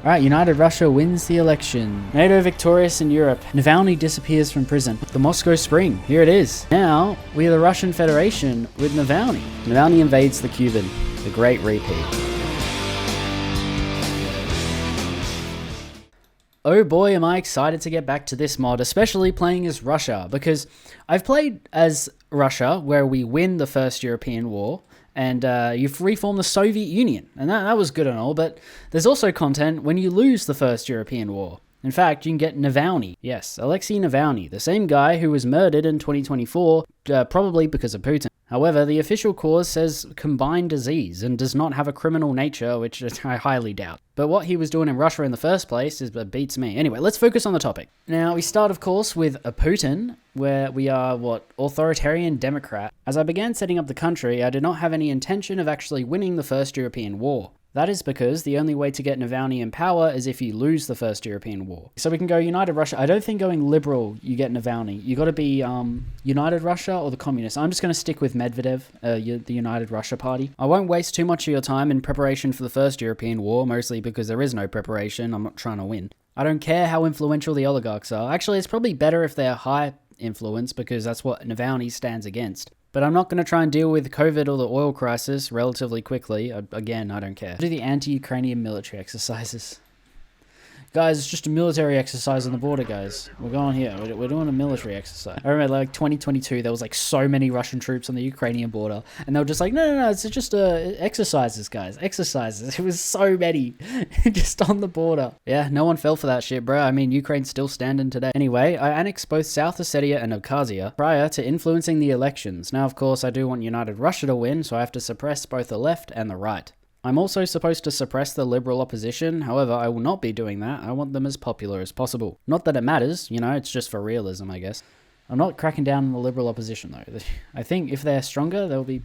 Alright, United Russia wins the election. NATO victorious in Europe. Navalny disappears from prison. The Moscow Spring. Here it is. Now, we are the Russian Federation with Navalny. Navalny invades the Cuban. The Great Repeat. Oh boy, am I excited to get back to this mod, especially playing as Russia, because I've played as Russia, where we win the First European War, and you've reformed the Soviet Union, and that was good and all, but there's also content when you lose the First European War. In fact, you can get Navalny. Yes, Alexei Navalny, the same guy who was murdered in 2024, probably because of Putin. However, the official cause says combined disease and does not have a criminal nature, which I highly doubt. But what he was doing in Russia in the first place beats me. Anyway, let's focus on the topic. Now, we start, of course, with a Putin, where we are, authoritarian democrat. As I began setting up the country, I did not have any intention of actually winning the First European War. That is because the only way to get Navalny in power is if you lose the First European War. So we can go United Russia. I don't think going liberal, you get Navalny. You got to be United Russia or the Communists. I'm just going to stick with Medvedev, the United Russia party. I won't waste too much of your time in preparation for the First European War, mostly because there is no preparation. I'm not trying to win. I don't care how influential the oligarchs are. Actually, it's probably better if they're high influence, because that's what Navalny stands against. But I'm not going to try and deal with COVID or the oil crisis relatively quickly. Again, I don't care. Do the anti-Ukrainian military exercises. Guys, it's just a military exercise on the border, guys. We're going here. We're doing a military exercise. I remember, 2022, there was, so many Russian troops on the Ukrainian border. And they were just like, no, it's just exercises, guys. Exercises. It was so many. Just on the border. Yeah, no one fell for that shit, bro. I mean, Ukraine's still standing today. Anyway, I annexed both South Ossetia and Abkhazia prior to influencing the elections. Now, of course, I do want United Russia to win, so I have to suppress both the left and the right. I'm also supposed to suppress the liberal opposition, however, I will not be doing that. I want them as popular as possible. Not that it matters, it's just for realism, I guess. I'm not cracking down on the liberal opposition, though. I think if they're stronger, they'll be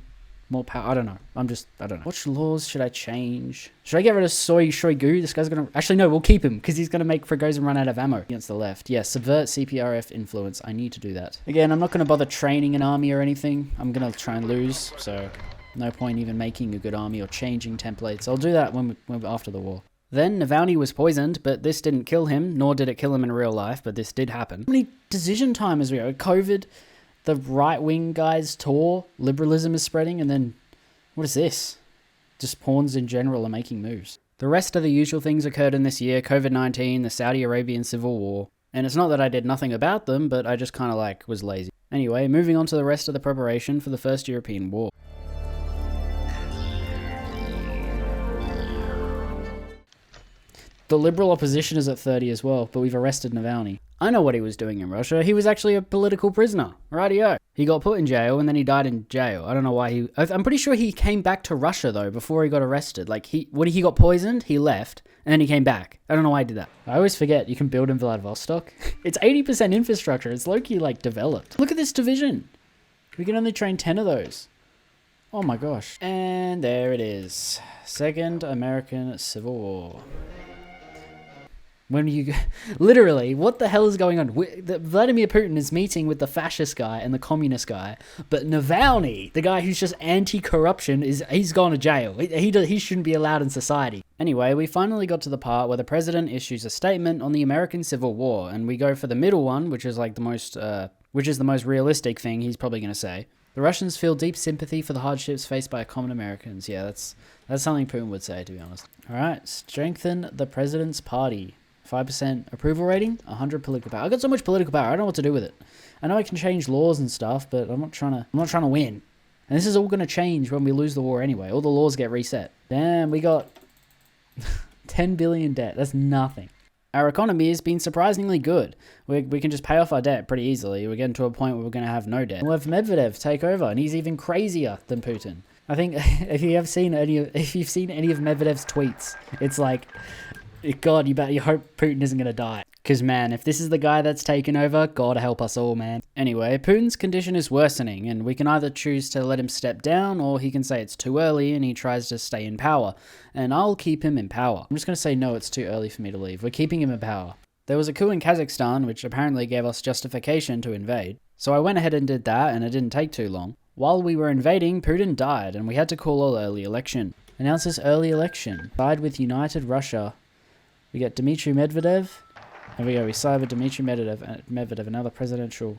more power. I don't know. I don't know. Which laws should I change? Should I get rid of Shoigu? This guy's gonna... Actually, no, we'll keep him, because he's gonna make Prigozhin run out of ammo against the left. Yeah, subvert CPRF influence. I need to do that. Again, I'm not gonna bother training an army or anything. I'm gonna try and lose, so... no point even making a good army or changing templates. I'll do that when we're after the war. Then Navalny was poisoned, but this didn't kill him, nor did it kill him in real life, but this did happen. How many decision time is we go? COVID, the right-wing guys tore, liberalism is spreading, and then what is this? Just pawns in general are making moves. The rest of the usual things occurred in this year: COVID-19, the Saudi Arabian civil war. And it's not that I did nothing about them, but I just kind of was lazy. Anyway, moving on to the rest of the preparation for the First European War. The liberal opposition is at 30 as well, but we've arrested Navalny. I know what he was doing in Russia. He was actually a political prisoner. Rightio. He got put in jail and then he died in jail. I don't know why I'm pretty sure he came back to Russia though before he got arrested. When he got poisoned, he left and then he came back. I don't know why he did that. I always forget you can build in Vladivostok. It's 80% infrastructure. It's low-key developed. Look at this division. We can only train 10 of those. Oh my gosh. And there it is. Second American Civil War. Literally, what the hell is going on? Vladimir Putin is meeting with the fascist guy and the communist guy, but Navalny, the guy who's just anti-corruption, he's gone to jail. He shouldn't be allowed in society. Anyway, we finally got to the part where the president issues a statement on the American Civil War, and we go for the middle one, which is the most realistic thing he's probably going to say. The Russians feel deep sympathy for the hardships faced by common Americans. Yeah, that's something Putin would say, to be honest. All right, strengthen the president's party. 5% approval rating, 100 political power. I got so much political power, I don't know what to do with it. I know I can change laws and stuff, but I'm not trying to win. And this is all going to change when we lose the war anyway. All the laws get reset. Damn, we got 10 billion debt. That's nothing. Our economy has been surprisingly good. We can just pay off our debt pretty easily. We're getting to a point where we're going to have no debt. We'll have Medvedev take over, and he's even crazier than Putin. I think if you've seen any of Medvedev's tweets, it's God, you hope Putin isn't going to die. Because, man, if this is the guy that's taken over, God help us all, man. Anyway, Putin's condition is worsening, and we can either choose to let him step down, or he can say it's too early and he tries to stay in power. And I'll keep him in power. I'm just going to say no, it's too early for me to leave. We're keeping him in power. There was a coup in Kazakhstan, which apparently gave us justification to invade. So I went ahead and did that, and it didn't take too long. While we were invading, Putin died, and we had to call an early election. Announce this early election. Side with United Russia. We get Dmitry Medvedev. There we go. We side with Dmitry Medvedev. Another presidential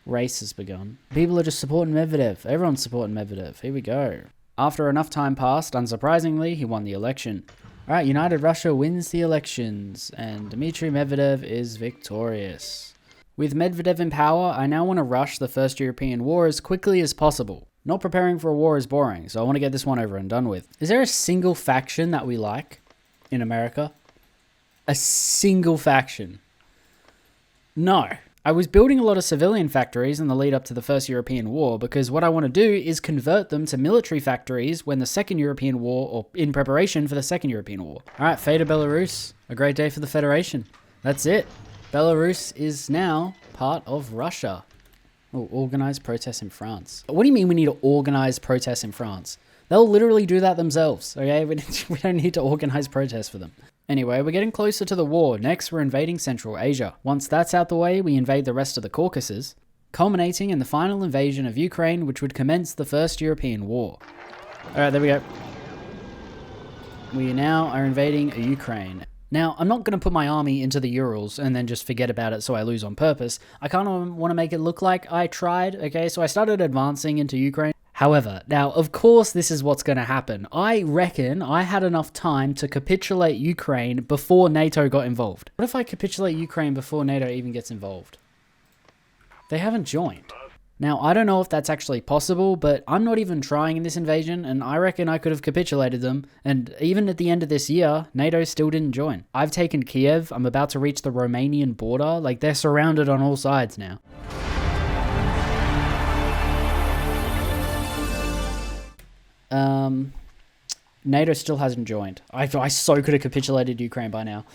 race has begun. People are just supporting Medvedev. Everyone's supporting Medvedev. Here we go. After enough time passed, unsurprisingly, he won the election. Alright, United Russia wins the elections, and Dmitry Medvedev is victorious. With Medvedev in power, I now want to rush the First European War as quickly as possible. Not preparing for a war is boring, so I want to get this one over and done with. Is there a single faction that we like in America? A single faction? No. I was building a lot of civilian factories in the lead up to the First European War because what I want to do is convert them to military factories when the Second European War, or in preparation for the Second European War. Alright, fate of Belarus. A great day for the Federation. That's it. Belarus is now part of Russia. Oh, organized protests in France. What do you mean we need to organize protests in France? They'll literally do that themselves, okay? We don't need to organize protests for them. Anyway, we're getting closer to the war. Next, we're invading Central Asia. Once that's out the way, we invade the rest of the Caucasus, culminating in the final invasion of Ukraine, which would commence the First European War. Alright, there we go. We now are invading Ukraine. Now, I'm not going to put my army into the Urals and then just forget about it so I lose on purpose. I kind of want to make it look like I tried, okay? So I started advancing into Ukraine. However, now, of course, this is what's going to happen. I reckon I had enough time to capitulate Ukraine before NATO got involved. What if I capitulate Ukraine before NATO even gets involved? They haven't joined. Now, I don't know if that's actually possible, but I'm not even trying in this invasion, and I reckon I could have capitulated them, and even at the end of this year, NATO still didn't join. I've taken Kiev, I'm about to reach the Romanian border, like they're surrounded on all sides now. NATO still hasn't joined. I so could have capitulated Ukraine by now,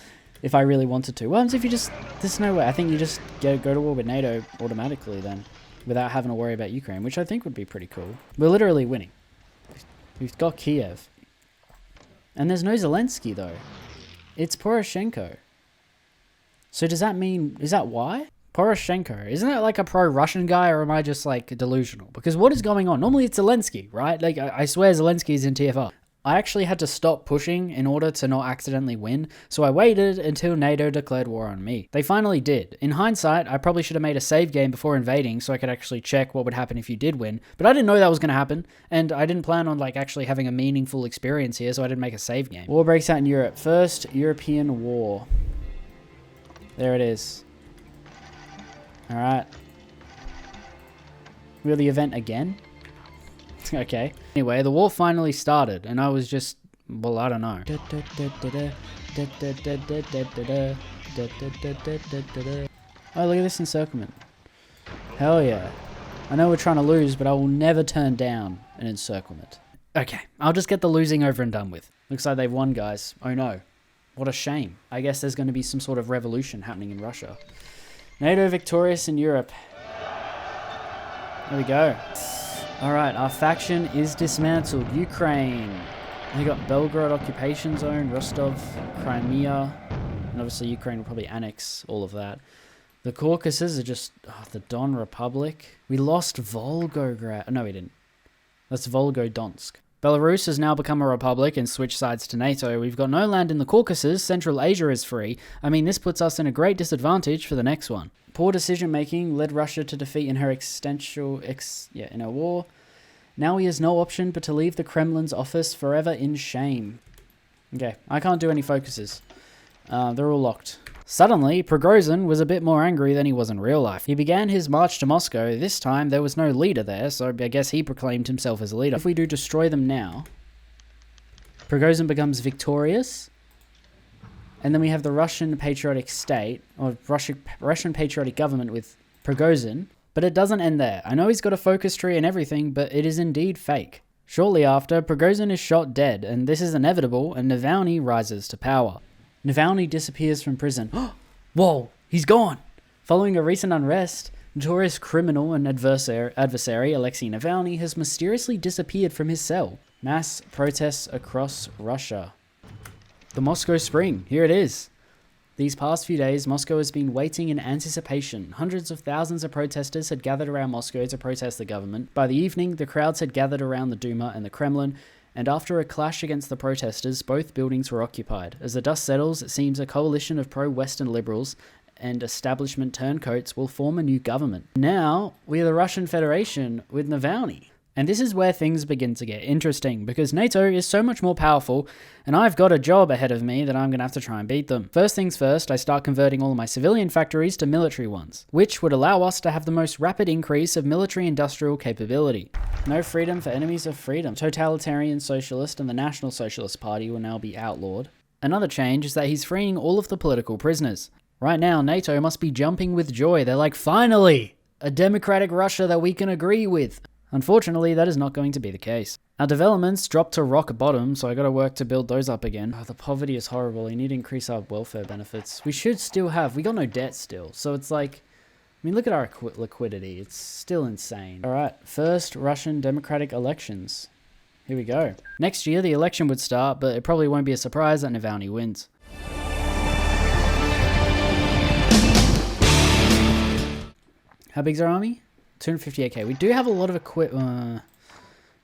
if I really wanted to. What happens if you just, there's no way, I think you just go to war with NATO automatically then, without having to worry about Ukraine, which I think would be pretty cool. We're literally winning. We've got Kiev. And there's no Zelensky, though. It's Poroshenko. So does that mean, is that why? Poroshenko, isn't that like a pro-Russian guy, or am I just like delusional? Because what is going on? Normally it's Zelensky, right? Like, I swear Zelensky is in TFR. I actually had to stop pushing in order to not accidentally win, so I waited until NATO declared war on me. They finally did. In hindsight, I probably should have made a save game before invading so I could actually check what would happen if you did win, but I didn't know that was going to happen, and I didn't plan on like actually having a meaningful experience here, so I didn't make a save game. War breaks out in Europe. First European War. There it is. Alright. Will the event again? Okay. Anyway, the war finally started, and I was just, well, I don't know. Oh, look at this encirclement. Hell yeah. I know we're trying to lose, but I will never turn down an encirclement. Okay, I'll just get the losing over and done with. Looks like they've won, guys. Oh no. What a shame. I guess there's going to be some sort of revolution happening in Russia. NATO victorious in Europe. There we go. Alright, our faction is dismantled. Ukraine. We got Belgorod occupation zone, Rostov, Crimea, and obviously Ukraine will probably annex all of that. The Caucasus are just, the Don Republic. We lost Volgograd. No, we didn't. That's Volgodonsk. Belarus has now become a republic and switched sides to NATO. We've got no land in the Caucasus. Central Asia is free. I mean, this puts us in a great disadvantage for the next one. Poor decision-making led Russia to defeat in her in a war. Now he has no option but to leave the Kremlin's office forever in shame. Okay, I can't do any focuses. They're all locked. Suddenly, Prigozhin was a bit more angry than he was in real life. He began his march to Moscow. This time, there was no leader there, so I guess he proclaimed himself as a leader. If we do destroy them now, Prigozhin becomes victorious. And then we have the Russian patriotic state, or Russian patriotic government with Prigozhin. But it doesn't end there. I know he's got a focus tree and everything, but it is indeed fake. Shortly after, Prigozhin is shot dead, and this is inevitable, and Navalny rises to power. Navalny disappears from prison. Whoa, he's gone! Following a recent unrest, notorious criminal and adversary Alexei Navalny has mysteriously disappeared from his cell. Mass protests across Russia. The Moscow Spring, here it is. These past few days, Moscow has been waiting in anticipation. Hundreds of thousands of protesters had gathered around Moscow to protest the government. By the evening, the crowds had gathered around the Duma and the Kremlin, and after a clash against the protesters, both buildings were occupied. As the dust settles, it seems a coalition of pro-Western liberals and establishment turncoats will form a new government. Now, we are the Russian Federation with Navalny. And this is where things begin to get interesting, because NATO is so much more powerful, and I've got a job ahead of me that I'm going to have to try and beat them. First things first, I start converting all of my civilian factories to military ones, which would allow us to have the most rapid increase of military industrial capability. No freedom for enemies of freedom. Totalitarian Socialist and the National Socialist Party will now be outlawed. Another change is that he's freeing all of the political prisoners. Right now, NATO must be jumping with joy. They're like, finally, a democratic Russia that we can agree with. Unfortunately, that is not going to be the case. Our developments dropped to rock bottom, so I gotta work to build those up again. Oh, the poverty is horrible. We need to increase our welfare benefits. We should still have... We got no debt still, so it's like... I mean, look at our liquidity. It's still insane. Alright, first Russian democratic elections. Here we go. Next year, the election would start, but it probably won't be a surprise that Navalny wins. How big's our army? 258k. We do have a lot of equipment.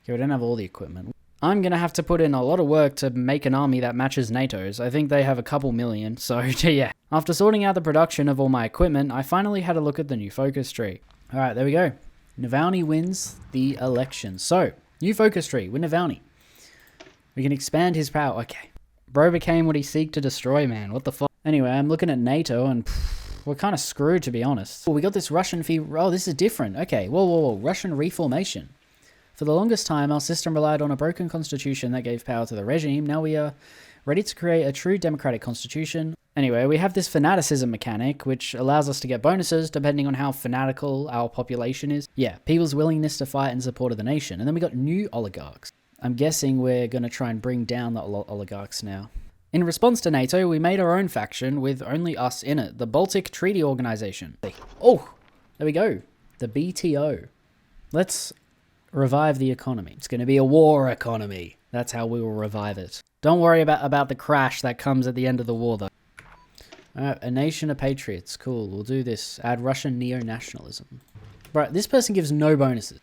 Okay, we don't have all the equipment. I'm going to have to put in a lot of work to make an army that matches NATO's. I think they have a couple million, so yeah. After sorting out the production of all my equipment, I finally had a look at the new focus tree. Alright, there we go. Navalny wins the election. So, new focus tree with Navalny. We can expand his power. Okay. Bro became what he seeked to destroy, man. What the fuck? Anyway, I'm looking at NATO and... we're kind of screwed, to be honest. Oh, we got this Russian oh, this is different. Okay, whoa. Russian reformation. For the longest time, our system relied on a broken constitution that gave power to the regime. Now we are ready to create a true democratic constitution. Anyway, we have this fanaticism mechanic, which allows us to get bonuses depending on how fanatical our population is. Yeah, people's willingness to fight in support of the nation. And then we got new oligarchs. I'm guessing we're going to try and bring down the oligarchs now. In response to NATO, we made our own faction with only us in it, the Baltic Treaty Organization. Oh, there we go. The BTO. Let's revive the economy. It's going to be a war economy. That's how we will revive it. Don't worry about the crash that comes at the end of the war, though. A nation of patriots. Cool, we'll do this. Add Russian neo-nationalism. Right, this person gives no bonuses.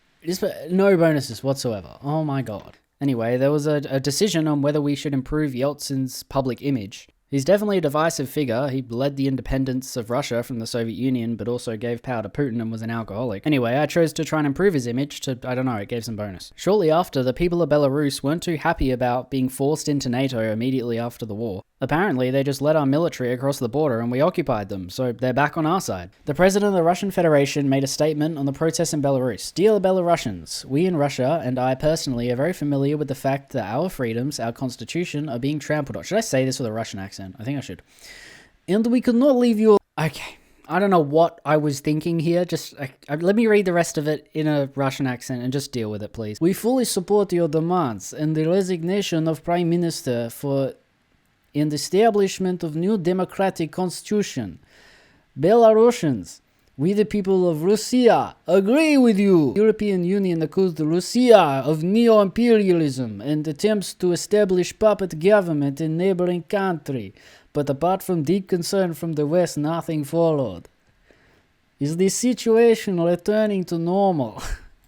No bonuses whatsoever. Oh my god. Anyway, there was a decision on whether we should improve Yeltsin's public image. He's definitely a divisive figure. He led the independence of Russia from the Soviet Union, but also gave power to Putin and was an alcoholic. Anyway, I chose to try and improve his image to, I don't know, it gave some bonus. Shortly after, the people of Belarus weren't too happy about being forced into NATO immediately after the war. Apparently, they just led our military across the border and we occupied them, so they're back on our side. The president of the Russian Federation made a statement on the protests in Belarus. Dear Belarusians, we in Russia, and I personally, are very familiar with the fact that our freedoms, our constitution, are being trampled on. Should I say this with a Russian accent? I think I should. And we could not leave you... Okay, I don't know what I was thinking here. Just let me read the rest of it in a Russian accent and just deal with it, please. We fully support your demands and the resignation of Prime Minister for... in the establishment of new democratic constitution. Belarusians, we the people of Russia agree with you. European Union accused Russia of neo-imperialism and attempts to establish puppet government in neighboring country. But apart from deep concern from the West, nothing followed. Is the situation returning to normal?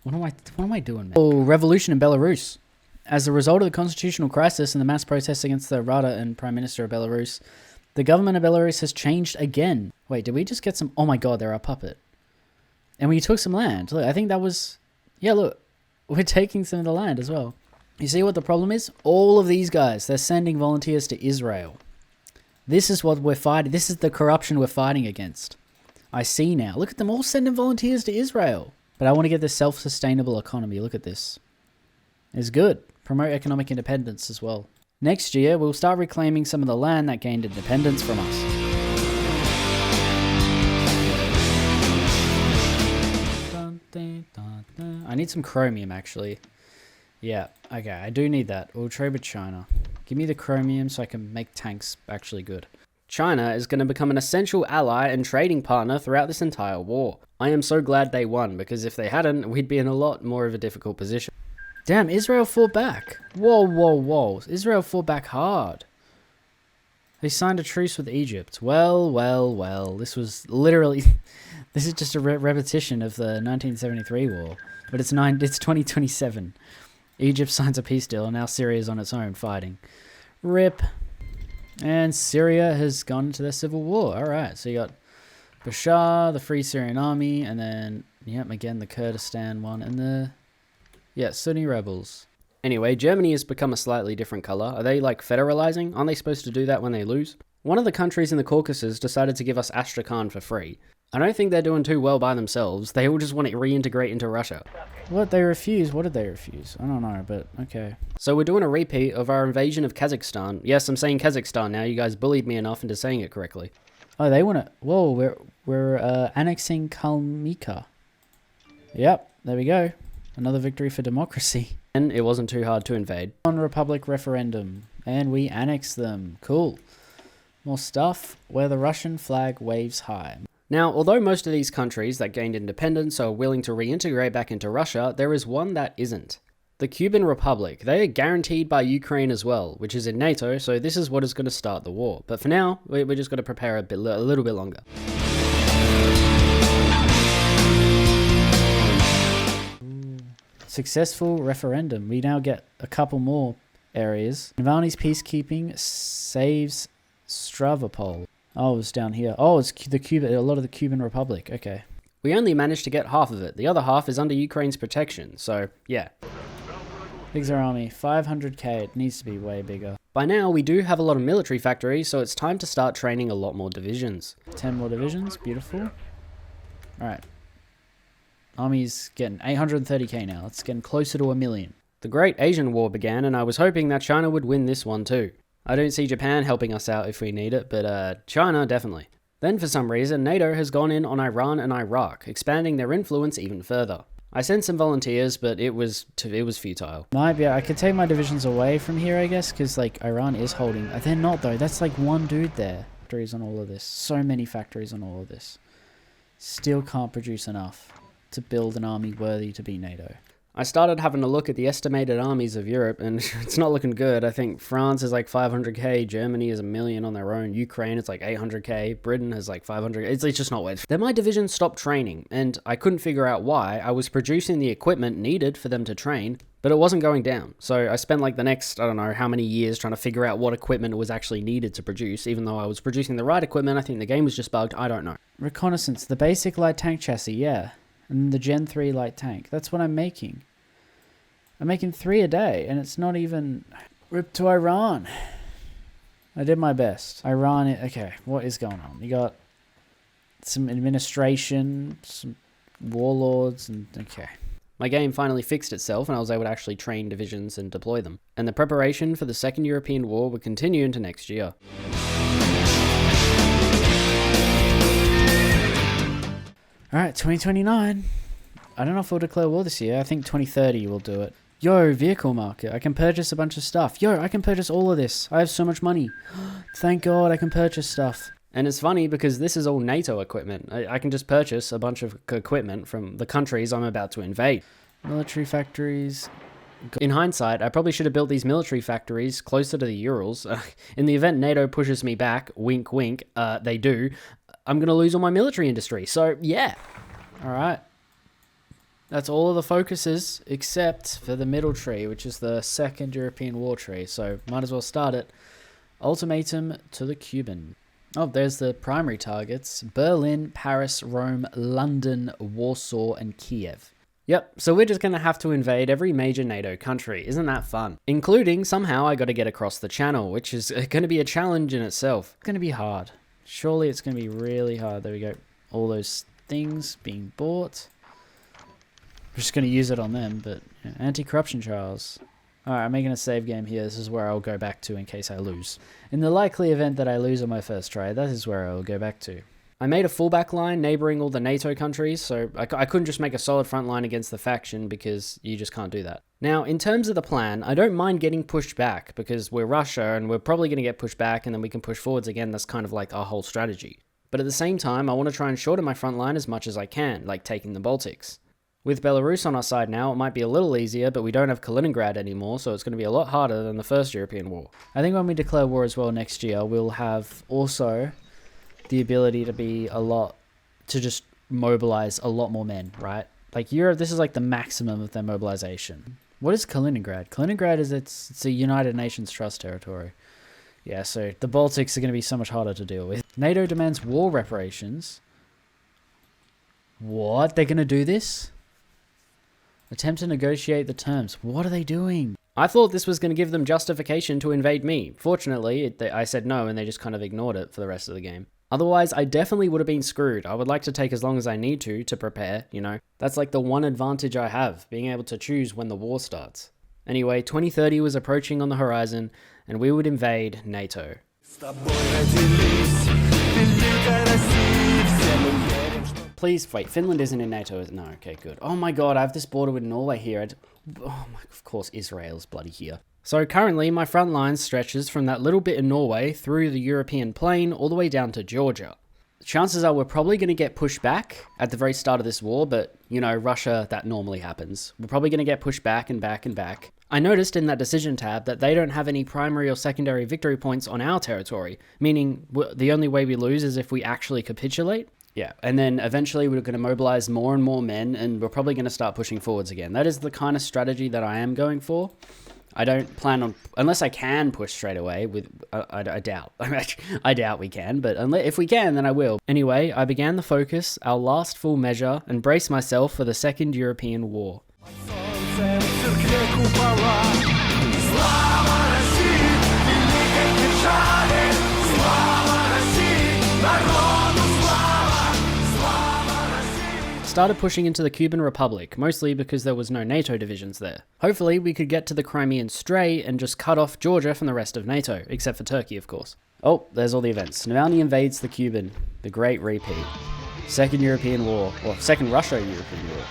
What am I doing, man? Oh, revolution in Belarus. As a result of the constitutional crisis and the mass protests against the Rada and Prime Minister of Belarus, the government of Belarus has changed again. Wait, did we just get some... Oh my god, they're our puppet. And we took some land. Look, I think that was... Yeah, look. We're taking some of the land as well. You see what the problem is? All of these guys, they're sending volunteers to Israel. This is what we're fighting. This is the corruption we're fighting against. I see now. Look at them all sending volunteers to Israel. But I want to get this self-sustainable economy. Look at this. It's good. Promote economic independence as well. Next year, we'll start reclaiming some of the land that gained independence from us. I need some chromium, actually. Yeah, okay, I do need that. We'll trade with China. Give me the chromium so I can make tanks actually good. China is going to become an essential ally and trading partner throughout this entire war. I am so glad they won, because if they hadn't, we'd be in a lot more of a difficult position. Damn, Israel fought back. Whoa. Israel fought back hard. They signed a truce with Egypt. Well. This was literally... This is just a repetition of the 1973 war. But it's 2027. Egypt signs a peace deal, and now Syria's on its own fighting. RIP. And Syria has gone into their civil war. Alright, so you got Bashar, the Free Syrian Army, and then, yep, again, the Kurdistan one, and the, yeah, Sunni rebels. Anyway, Germany has become a slightly different color. Are they, like, federalizing? Aren't they supposed to do that when they lose? One of the countries in the Caucasus decided to give us Astrakhan for free. I don't think they're doing too well by themselves. They all just want to reintegrate into Russia. What, they refuse? What did they refuse? I don't know, but okay. So we're doing a repeat of our invasion of Kazakhstan. Yes, I'm saying Kazakhstan now. You guys bullied me enough into saying it correctly. Oh, they want to... Whoa, we're annexing Kalmyka. Yep, there we go. Another victory for democracy. And it wasn't too hard to invade. On Republic referendum. And we annexed them. Cool. More stuff where the Russian flag waves high. Now, although most of these countries that gained independence are willing to reintegrate back into Russia, there is one that isn't. The Cuban Republic. They are guaranteed by Ukraine as well, which is in NATO, so this is what is going to start the war. But for now, we're just going to prepare a little bit longer. Successful referendum. We now get a couple more areas. Navalny's peacekeeping saves Stavropol. Oh, it's down here. Oh, it's a lot of the Cuban Republic. Okay. We only managed to get half of it. The other half is under Ukraine's protection. So, yeah. Big's our army. 500k. It needs to be way bigger. By now, we do have a lot of military factories, so it's time to start training a lot more divisions. 10 more divisions. Beautiful. Alright. Army's getting 830k now. It's getting closer to 1 million. The Great Asian War began, and I was hoping that China would win this one too. I don't see Japan helping us out if we need it, but China definitely. Then for some reason, NATO has gone in on Iran and Iraq, expanding their influence even further. I sent some volunteers, but it was futile. I could take my divisions away from here, I guess, because like Iran is holding. They're not though. That's like one dude there. Factories on all of this. So many factories on all of this. Still can't produce enough to build an army worthy to be NATO. I started having a look at the estimated armies of Europe, and it's not looking good. I think France is like 500k, Germany is 1 million on their own, Ukraine is like 800k, Britain has like 500. It's just not worth it. Then my division stopped training, and I couldn't figure out why. I was producing the equipment needed for them to train, but it wasn't going down. So I spent like the next, I don't know how many years trying to figure out what equipment was actually needed to produce, even though I was producing the right equipment. I think the game was just bugged. I don't know. Reconnaissance, the basic light tank chassis, yeah. And the Gen 3 light tank. That's what I'm making. I'm making 3 a day, and it's not even... RIP to Iran. I did my best. Iran... Okay, what is going on? You got some administration, some warlords, and... Okay. My game finally fixed itself, and I was able to actually train divisions and deploy them. And the preparation for the Second European War would continue into next year. Alright, 2029. I don't know if we'll declare war this year. I think 2030 we'll do it. Yo, vehicle market. I can purchase a bunch of stuff. Yo, I can purchase all of this. I have so much money. Thank God I can purchase stuff. And it's funny because this is all NATO equipment. I can just purchase a bunch of equipment from the countries I'm about to invade. Military factories. In hindsight, I probably should have built these military factories closer to the Urals. In the event NATO pushes me back, wink wink, they do, I'm going to lose all my military industry. So, yeah. Alright. That's all of the focuses, except for the middle tree, which is the Second European War tree. So, might as well start it. Ultimatum to the Cuban. Oh, there's the primary targets. Berlin, Paris, Rome, London, Warsaw, and Kiev. Yep, so we're just going to have to invade every major NATO country. Isn't that fun? Including, somehow, I got to get across the channel, which is going to be a challenge in itself. It's going to be hard. Surely it's going to be really hard. There we go. All those things being bought. I'm just going to use it on them, but yeah. Anti-corruption trials. Alright, I'm making a save game here. This is where I'll go back to in case I lose. In the likely event that I lose on my first try, that is where I will go back to. I made a fallback line neighboring all the NATO countries, so I couldn't just make a solid front line against the faction because you just can't do that. Now, in terms of the plan, I don't mind getting pushed back because we're Russia and we're probably going to get pushed back and then we can push forwards again. That's kind of like our whole strategy. But at the same time, I want to try and shorten my front line as much as I can, like taking the Baltics. With Belarus on our side now, it might be a little easier, but we don't have Kaliningrad anymore, so it's going to be a lot harder than the First European War. I think when we declare war as well next year, we'll have also the ability to just mobilize a lot more men, right? Like Europe, this is like the maximum of their mobilization. What is Kaliningrad? Kaliningrad is it's a United Nations Trust territory. Yeah, so the Baltics are going to be so much harder to deal with. NATO demands war reparations. What? They're going to do this? Attempt to negotiate the terms. What are they doing? I thought this was going to give them justification to invade me. Fortunately, I said no and they just kind of ignored it for the rest of the game. Otherwise, I definitely would have been screwed. I would like to take as long as I need to prepare, you know. That's like the one advantage I have, being able to choose when the war starts. Anyway, 2030 was approaching on the horizon, and we would invade NATO. Please, wait, Finland isn't in NATO, no, okay, good. Oh my god, I have this border with Norway here. Of course, Israel's bloody here. So currently, my front line stretches from that little bit in Norway through the European plain all the way down to Georgia. Chances are we're probably going to get pushed back at the very start of this war, but, you know, Russia, that normally happens. We're probably going to get pushed back and back and back. I noticed in that decision tab that they don't have any primary or secondary victory points on our territory, meaning the only way we lose is if we actually capitulate. Yeah, and then eventually we're going to mobilize more and more men, and we're probably going to start pushing forwards again. That is the kind of strategy that I am going for. I don't plan on, unless I can push straight away, I doubt. I doubt we can, but if we can, then I will. Anyway, I began the focus, our last full measure, and braced myself for the Second European War. Started pushing into the Cuban Republic, mostly because there was no NATO divisions there. Hopefully we could get to the Crimean Strait and just cut off Georgia from the rest of NATO, except for Turkey, of course. Oh, there's all the events. Navalny invades the Cuban, the Great Repeat. Second European War, or Second Russia-European War.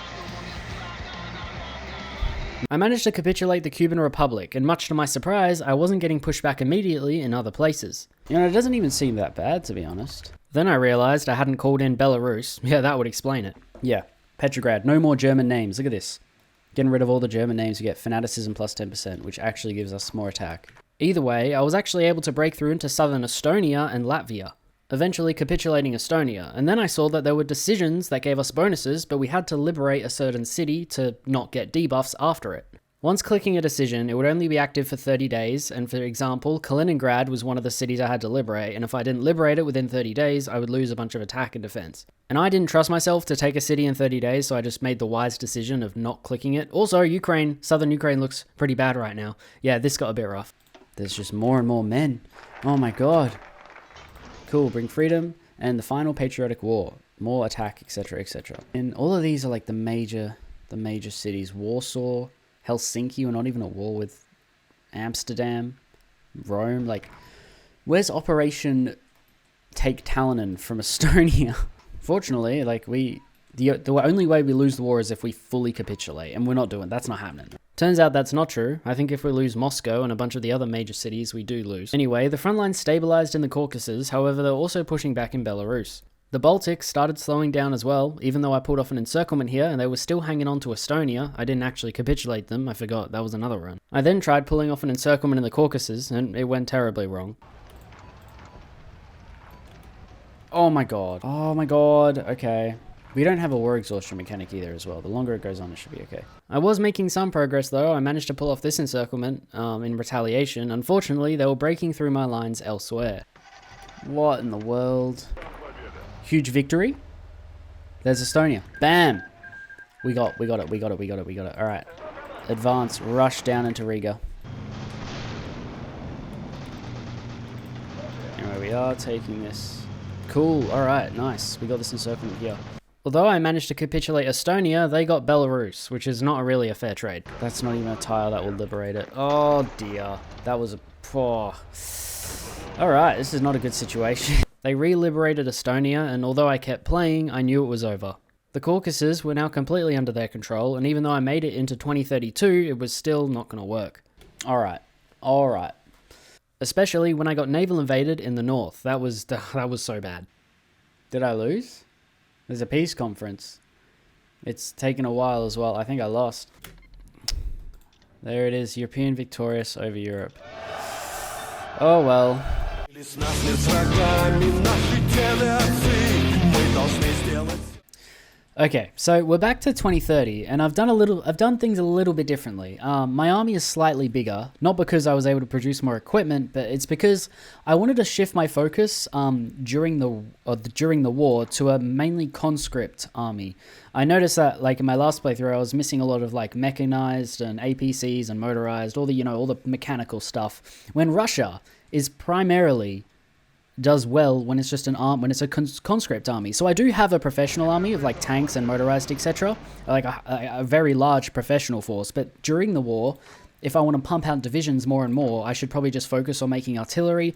I managed to capitulate the Cuban Republic, and much to my surprise, I wasn't getting pushed back immediately in other places. You know, it doesn't even seem that bad, to be honest. Then I realized I hadn't called in Belarus. Yeah, that would explain it. Yeah, Petrograd, no more German names. Look at this. Getting rid of all the German names, you get fanaticism plus 10%, which actually gives us more attack. Either way, I was actually able to break through into southern Estonia and Latvia, eventually capitulating Estonia, and then I saw that there were decisions that gave us bonuses, but we had to liberate a certain city to not get debuffs after it. Once clicking a decision, it would only be active for 30 days, and for example, Kaliningrad was one of the cities I had to liberate, and if I didn't liberate it within 30 days, I would lose a bunch of attack and defense. And I didn't trust myself to take a city in 30 days, so I just made the wise decision of not clicking it. Also, Ukraine, southern Ukraine looks pretty bad right now. Yeah, this got a bit rough. There's just more and more men. Oh my god. Cool, bring freedom, and the final patriotic war. More attack, etc, etc. And all of these are like the major cities. Warsaw, Helsinki, we're not even at war with Amsterdam, Rome. Like, where's Operation Take Tallinn from Estonia? Fortunately, like, the only way we lose the war is if we fully capitulate, and we're not doing. That's not happening. Turns out that's not true. I think if we lose Moscow and a bunch of the other major cities, we do lose. Anyway, the front line stabilized in the Caucasus, however, they're also pushing back in Belarus. The Baltics started slowing down as well, even though I pulled off an encirclement here and they were still hanging on to Estonia. I didn't actually capitulate them, I forgot, that was another run. I then tried pulling off an encirclement in the Caucasus and it went terribly wrong. Oh my god, okay. We don't have a war exhaustion mechanic either as well. The longer it goes on, it should be okay. I was making some progress though. I managed to pull off this encirclement in retaliation. Unfortunately, they were breaking through my lines elsewhere. What in the world? Huge victory. There's Estonia. Bam! We got it. Alright. Advance, rush down into Riga. Anyway, we are taking this. Cool, alright, nice. We got this encirclement here. Although I managed to capitulate Estonia, they got Belarus, which is not really a fair trade. That's not even a tile that will liberate it. Oh dear. That was a... Oh. Alright, this is not a good situation. They re-liberated Estonia, and although I kept playing, I knew it was over. The Caucasus were now completely under their control, and even though I made it into 2032, it was still not going to work. Alright. Especially when I got naval invaded in the north. That was so bad. Did I lose? There's a peace conference. It's taken a while as well. I think I lost. There it is. European victorious over Europe. Oh well. Okay, so we're back to 2030, and I've done things a little bit differently. My army is slightly bigger, not because I was able to produce more equipment, but it's because I wanted to shift my focus during the war to a mainly conscript army. I noticed that, like in my last playthrough, I was missing a lot of like mechanized and APCs and motorized, all the mechanical stuff. When Russia is primarily does well when it's just when it's a conscript army. So I do have a professional army of like tanks and motorized, etc. Like a very large professional force. But during the war, if I want to pump out divisions more and more, I should probably just focus on making artillery,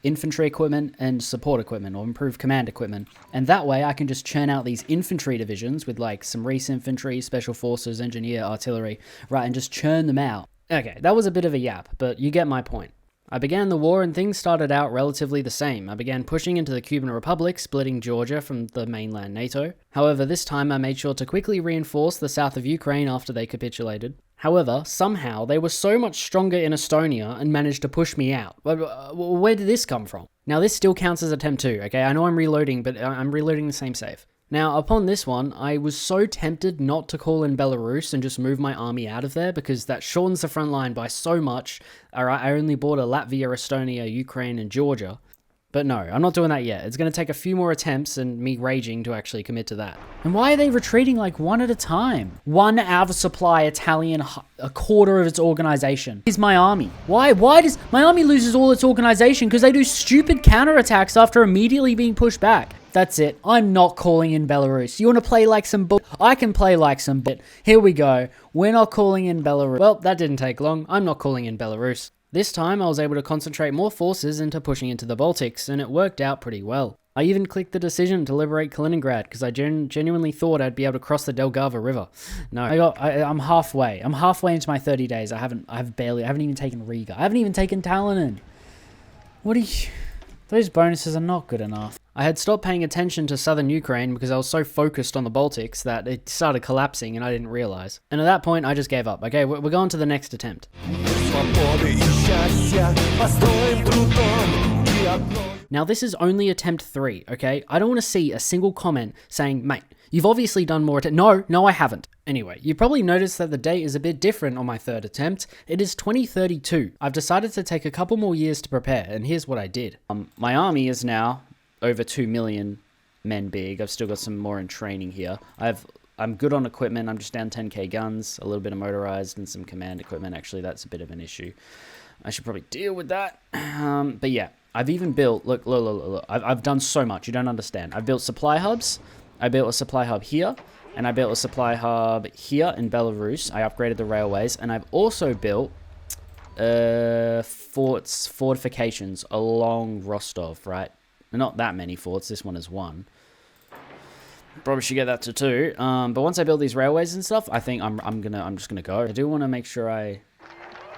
infantry equipment, and support equipment, or improved command equipment. And that way I can just churn out these infantry divisions with like some race infantry, special forces, engineer, artillery, right, and just churn them out. Okay, that was a bit of a yap, but you get my point. I began the war and things started out relatively the same. I began pushing into the Cuban Republic, splitting Georgia from the mainland NATO. However, this time I made sure to quickly reinforce the south of Ukraine after they capitulated. However, somehow they were so much stronger in Estonia and managed to push me out. Where did this come from? Now this still counts as attempt 2, okay? I know I'm reloading, but I'm reloading the same save. Now, upon this one, I was so tempted not to call in Belarus and just move my army out of there because that shortens the front line by so much. I only border Latvia, Estonia, Ukraine, and Georgia. But no, I'm not doing that yet. It's going to take a few more attempts and me raging to actually commit to that. And why are they retreating like one at a time? 1 out of supply Italian, a quarter of its organization is my army. Why does my army loses all its organization? Because they do stupid counterattacks after immediately being pushed back. That's it. I'm not calling in Belarus. You want to play like some I can play like some bit. Here we go. We're not calling in Belarus. Well, that didn't take long. I'm not calling in Belarus. This time, I was able to concentrate more forces into pushing into the Baltics, and it worked out pretty well. I even clicked the decision to liberate Kaliningrad because I genuinely thought I'd be able to cross the Delgava River. No, I'm halfway. I'm halfway into my 30 days. I haven't even taken Riga. I haven't even taken Tallinn. Those bonuses are not good enough. I had stopped paying attention to southern Ukraine because I was so focused on the Baltics that it started collapsing and I didn't realize. And at that point, I just gave up. Okay, we're going to the next attempt. Now this is only attempt 3, okay? I don't want to see a single comment saying, mate, you've obviously done more No, I haven't. Anyway, you probably noticed that the date is a bit different on my third attempt. It is 2032. I've decided to take a couple more years to prepare, and here's what I did. My army is now over 2 million men big. I've still got some more in training here. I'm good on equipment. I'm just down 10k guns, a little bit of motorized, and some command equipment. Actually, that's a bit of an issue. I should probably deal with that. But yeah, I've even built, look. I've done so much. You don't understand. I've built supply hubs. I built a supply hub here, and I built a supply hub here in Belarus. I upgraded the railways, and I've also built fortifications along Rostov, right? Not that many forts. This one is 1. Probably should get that to 2. But once I build these railways and stuff, I think I'm just gonna go. I do want to make sure I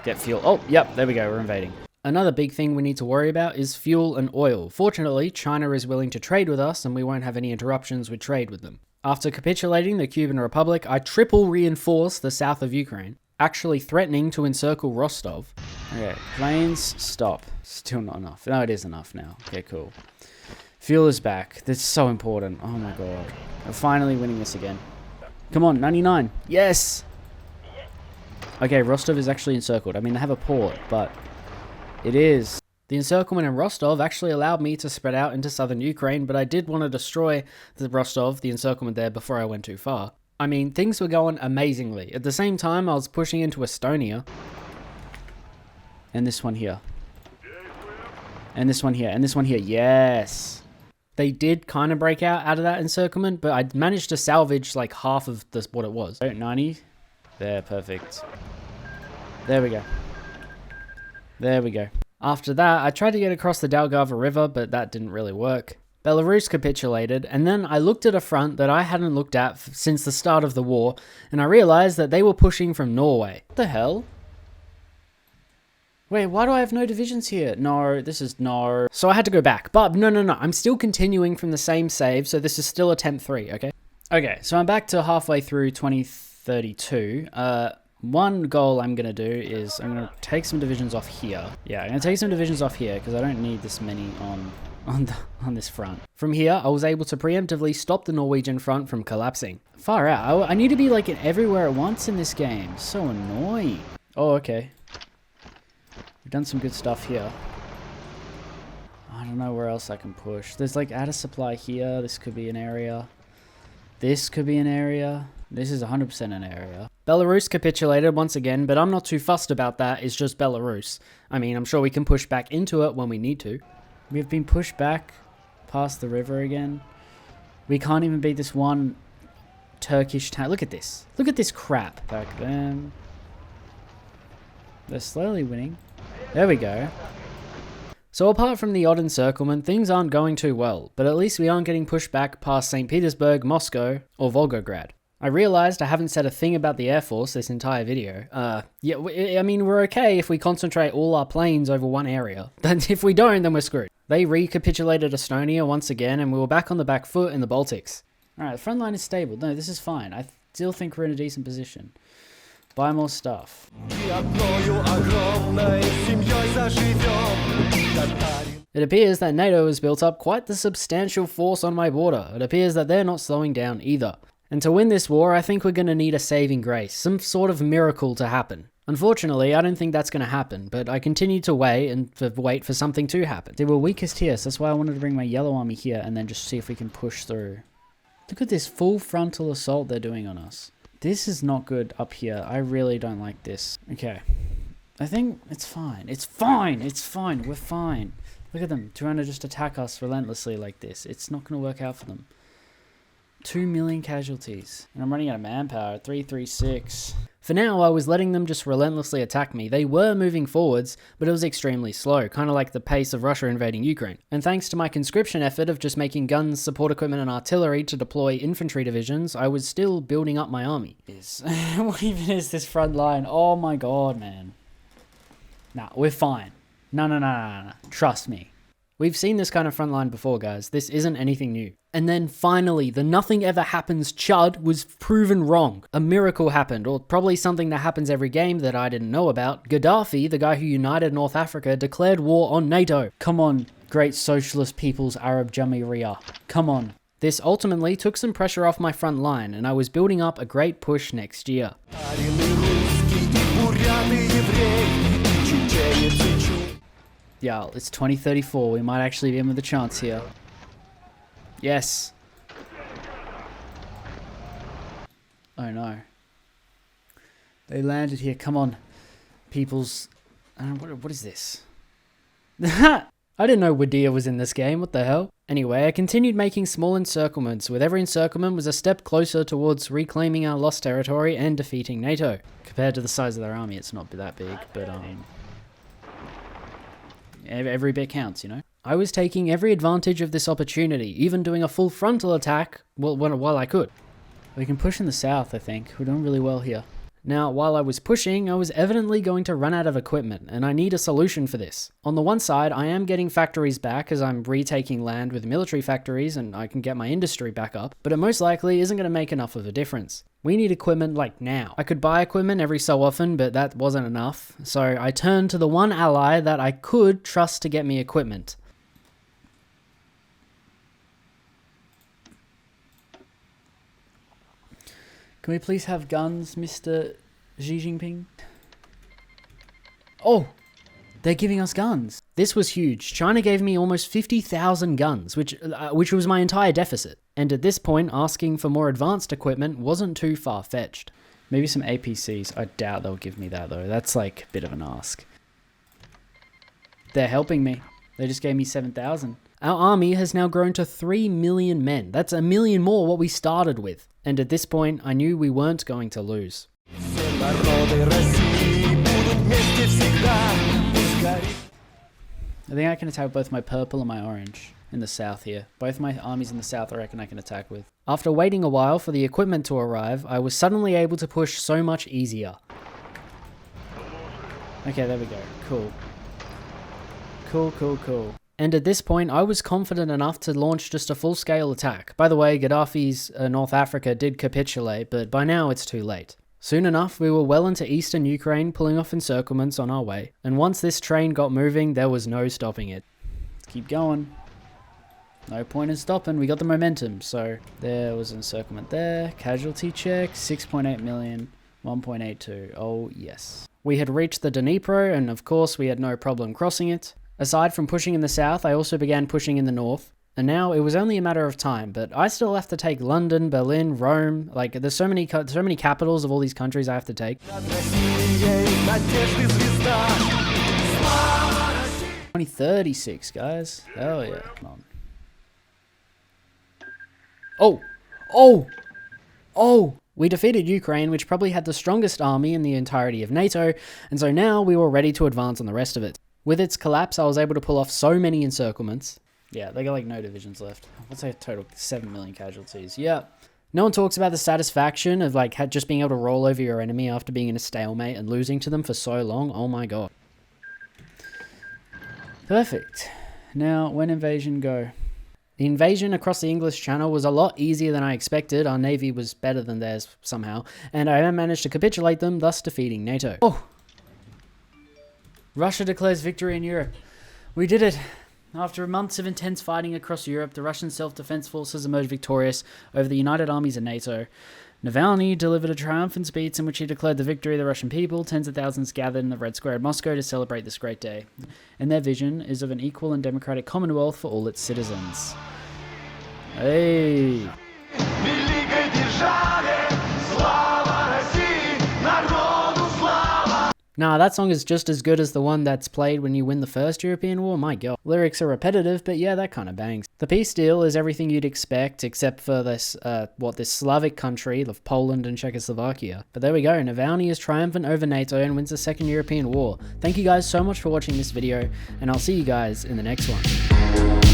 get fuel. Oh, yep, there we go. We're invading. Another big thing we need to worry about is fuel and oil. Fortunately, China is willing to trade with us, and we won't have any interruptions with trade with them. After capitulating the Cuban Republic, I triple reinforced the south of Ukraine, actually threatening to encircle Rostov. Okay, planes, stop. Still not enough. No, it is enough now. Okay, cool. Fuel is back. That's so important. Oh my god. We're finally winning this again. Come on, 99. Yes! Okay, Rostov is actually encircled. I mean, they have a port, but it is. The encirclement in Rostov actually allowed me to spread out into southern Ukraine, but I did want to destroy the encirclement there before I went too far. I mean, things were going amazingly. At the same time, I was pushing into Estonia. And this one here. And this one here. And this one here. Yes! They did kind of break out of that encirclement, but I managed to salvage like half of what it was. 90. There, perfect. There we go. There we go. After that, I tried to get across the Daugava River, but that didn't really work. Belarus capitulated, and then I looked at a front that I hadn't looked at since the start of the war, and I realized that they were pushing from Norway. What the hell? Wait, why do I have no divisions here? No, this is no. So I had to go back. But no. I'm still continuing from the same save, so this is still attempt 3, okay? Okay, so I'm back to halfway through 2032. One goal I'm going to do is I'm going to take some divisions off here. Yeah, I'm going to take some divisions off here because I don't need this many on on this front. From here, I was able to preemptively stop the Norwegian front from collapsing. Far out. I need to be like everywhere at once in this game. So annoying. Oh, okay. We've done some good stuff here. I don't know where else I can push. There's like add a supply here. This could be an area. This could be an area. This is 100% an area. Belarus capitulated once again, but I'm not too fussed about that. It's just Belarus. I mean, I'm sure we can push back into it when we need to. We've been pushed back past the river again. We can't even beat this one Turkish town. Look at this. Look at this crap. Back then. They're slowly winning. There we go. So apart from the odd encirclement, things aren't going too well, but at least we aren't getting pushed back past St. Petersburg, Moscow, or Volgograd. I realized I haven't said a thing about the Air Force this entire video. Yeah, I mean, we're okay if we concentrate all our planes over one area. But if we don't, then we're screwed. They recapitulated Estonia once again, and we were back on the back foot in the Baltics. Alright, the front line is stable. No, this is fine. I still think we're in a decent position. Buy more stuff. It appears that NATO has built up quite the substantial force on my border. It appears that they're not slowing down either. And to win this war, I think we're going to need a saving grace, some sort of miracle to happen. Unfortunately, I don't think that's going to happen, but I continue to wait for something to happen. They were weakest here, so that's why I wanted to bring my yellow army here and then just see if we can push through. Look at this full frontal assault they're doing on us. This is not good up here. I really don't like this. Okay. I think it's fine. It's fine. It's fine. We're fine. Look at them trying to just attack us relentlessly like this. It's not going to work out for them. 2 million casualties. And I'm running out of manpower. 336. For now, I was letting them just relentlessly attack me. They were moving forwards, but it was extremely slow, kind of like the pace of Russia invading Ukraine. And thanks to my conscription effort of just making guns, support equipment, and artillery to deploy infantry divisions, I was still building up my army. What even is this front line? Oh my god, man. Nah, we're fine. No. Trust me. We've seen this kind of front line before, guys. This isn't anything new. And then finally, the nothing ever happens chud was proven wrong. A miracle happened, or probably something that happens every game that I didn't know about. Gaddafi, the guy who united North Africa, declared war on NATO. Come on, great socialist people's Arab Jamahiriya. Come on. This ultimately took some pressure off my front line, and I was building up a great push next year. Yeah, it's 2034. We might actually be in with a chance here. Yes. Oh no. They landed here. Come on. People's... what is this? I didn't know Wadia was in this game. What the hell? Anyway, I continued making small encirclements. With every encirclement was a step closer towards reclaiming our lost territory and defeating NATO. Compared to the size of their army, it's not that big, but every bit counts, you know? I was taking every advantage of this opportunity, even doing a full frontal attack while I could. We can push in the south, I think. We're doing really well here. Now, while I was pushing, I was evidently going to run out of equipment, and I need a solution for this. On the one side, I am getting factories back as I'm retaking land with military factories and I can get my industry back up, but it most likely isn't going to make enough of a difference. We need equipment like now. I could buy equipment every so often, but that wasn't enough, so I turned to the one ally that I could trust to get me equipment. Can we please have guns, Mr. Xi Jinping? Oh, they're giving us guns. This was huge. China gave me almost 50,000 guns, which was my entire deficit. And at this point, asking for more advanced equipment wasn't too far-fetched. Maybe some APCs. I doubt they'll give me that, though. That's like a bit of an ask. They're helping me. They just gave me 7,000. Our army has now grown to 3 million men. That's 1 million more what we started with. And at this point, I knew we weren't going to lose. I think I can attack both my purple and my orange in the south here. Both my armies in the south I reckon I can attack with. After waiting a while for the equipment to arrive, I was suddenly able to push so much easier. Okay, there we go. Cool. Cool. And at this point, I was confident enough to launch just a full-scale attack. By the way, Gaddafi's North Africa did capitulate, but by now it's too late. Soon enough, we were well into eastern Ukraine, pulling off encirclements on our way. And once this train got moving, there was no stopping it. Let's keep going. No point in stopping. We got the momentum. So there was an encirclement there. Casualty check. 6.8 million. 1.82. Oh, yes. We had reached the Dnipro, and of course we had no problem crossing it. Aside from pushing in the south, I also began pushing in the north. And now it was only a matter of time, but I still have to take London, Berlin, Rome. Like, there's so many capitals of all these countries I have to take. 2036, guys. Hell yeah. Come on. Oh! Oh! Oh! We defeated Ukraine, which probably had the strongest army in the entirety of NATO, and so now we were ready to advance on the rest of it. With its collapse, I was able to pull off so many encirclements. Yeah, they got like no divisions left. What's a total? 7 million casualties. Yeah. No one talks about the satisfaction of like just being able to roll over your enemy after being in a stalemate and losing to them for so long. Oh my god. Perfect. Now, when invasion go? The invasion across the English Channel was a lot easier than I expected. Our navy was better than theirs somehow, and I managed to capitulate them, thus defeating NATO. Oh! Russia declares victory in Europe. We did it! After months of intense fighting across Europe, the Russian self-defense forces emerged victorious over the united armies of NATO. Navalny delivered a triumphant speech in which he declared the victory of the Russian people. Tens of thousands gathered in the Red Square in Moscow to celebrate this great day. And their vision is of an equal and democratic Commonwealth for all its citizens. Hey! Nah, that song is just as good as the one that's played when you win the first European war. My god. Lyrics are repetitive, but yeah, that kind of bangs. The peace deal is everything you'd expect, except for this, this Slavic country of Poland and Czechoslovakia. But there we go, Navalny is triumphant over NATO and wins the second European war. Thank you guys so much for watching this video, and I'll see you guys in the next one.